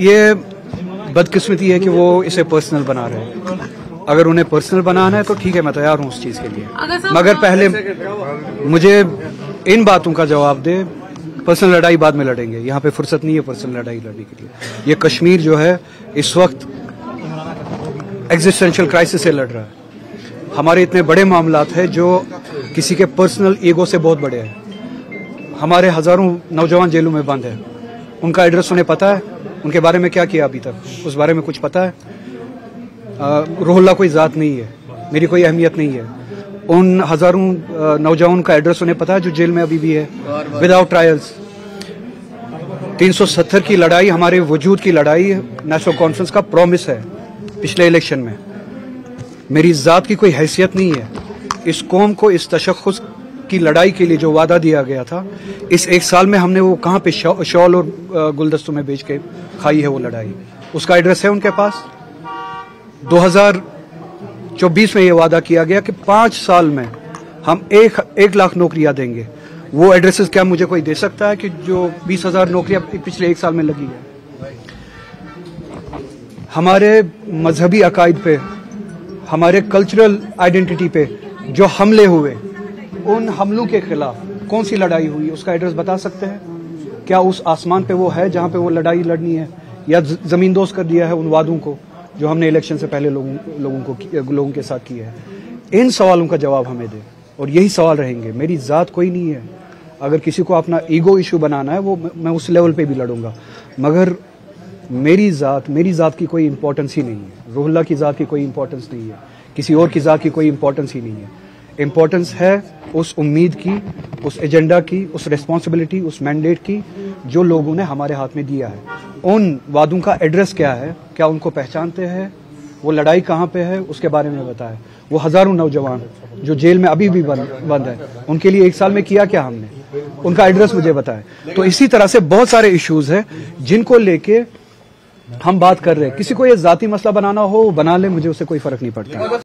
ये बदकिस्मती है कि वो इसे पर्सनल बना रहे हैं। अगर उन्हें पर्सनल बनाना है तो ठीक है, मैं तैयार हूँ उस चीज़ के लिए, मगर पहले मुझे इन बातों का जवाब दे। पर्सनल लड़ाई बाद में लड़ेंगे, यहाँ पे फुर्सत नहीं है पर्सनल लड़ाई लड़ने के लिए। ये कश्मीर जो है इस वक्त एग्जिस्टेंशियल क्राइसिस से लड़ रहा है। हमारे इतने बड़े मामलात हैं जो किसी के पर्सनल ईगो से बहुत बड़े हैं। हमारे हजारों नौजवान जेलों में बंद हैं, उनका एड्रेस उन्हें पता है, उनके बारे में क्या किया अभी तक उस बारे में कुछ पता है? रोहल्ला कोई ज़ात नहीं है, मेरी कोई अहमियत नहीं है। उन हजारों नौजवान का एड्रेस उन्हें पता है जो जेल में अभी भी है विदाउट ट्रायल्स। 370 की लड़ाई हमारे वजूद की लड़ाई नेशनल कॉन्फ्रेंस का प्रॉमिस है पिछले इलेक्शन में। मेरी ज़ात की कोई हैसियत नहीं है। इस कौम को इस तशख़्ख़ुस की लड़ाई के लिए जो वादा दिया गया था, इस एक साल में हमने वो कहाँ पे शॉल और गुलदस्तों में बेच के खाई है वो लड़ाई। उसका एड्रेस है उनके पास। 2024 में ये वादा किया गया कि 5 साल में हम 1 लाख नौकरियां देंगे। वो एड्रेसेस क्या मुझे कोई दे सकता है कि जो 20,000 नौकरियां पिछले 1 साल में लगी है? हमारे मजहबी अकायद पे, हमारे कल्चरल आइडेंटिटी पे जो हमले हुए, उन हमलों के खिलाफ कौन सी लड़ाई हुई, उसका एड्रेस बता सकते हैं? क्या उस आसमान पे वो है जहां पे वो लड़ाई लड़नी है, या जमींदोज कर दिया है उन वादों को जो हमने इलेक्शन से पहले लोगों के साथ किया है? इन सवालों का जवाब हमें दे, और यही सवाल रहेंगे। मेरी ज़ात कोई नहीं है। अगर किसी को अपना ईगो इशू बनाना है, वो मैं उस लेवल पे भी लड़ूंगा, मगर मेरी ज़ात की कोई इंपॉर्टेंस ही नहीं है। रोहल्ला की ज़ात की कोई इंपॉर्टेंस नहीं है, किसी और की ज़ात की कोई इंपॉर्टेंस ही नहीं है। इंपॉर्टेंस है उस उम्मीद की, उस एजेंडा की, उस रिस्पॉन्सिबिलिटी, उस मैंडेट की जो लोगों ने हमारे हाथ में दिया है। उन वादों का एड्रेस क्या है? क्या उनको पहचानते हैं? वो लड़ाई कहाँ पे है उसके बारे में बताएं। वो हजारों नौजवान जो जेल में अभी भी बंद है, उनके लिए 1 साल में किया क्या हमने? उनका एड्रेस मुझे बताएं। तो इसी तरह से बहुत सारे इश्यूज हैं जिनको लेके हम बात कर रहे हैं। किसी को ये जाती मसला बनाना हो बना ले, मुझे उससे कोई फर्क नहीं पड़ता।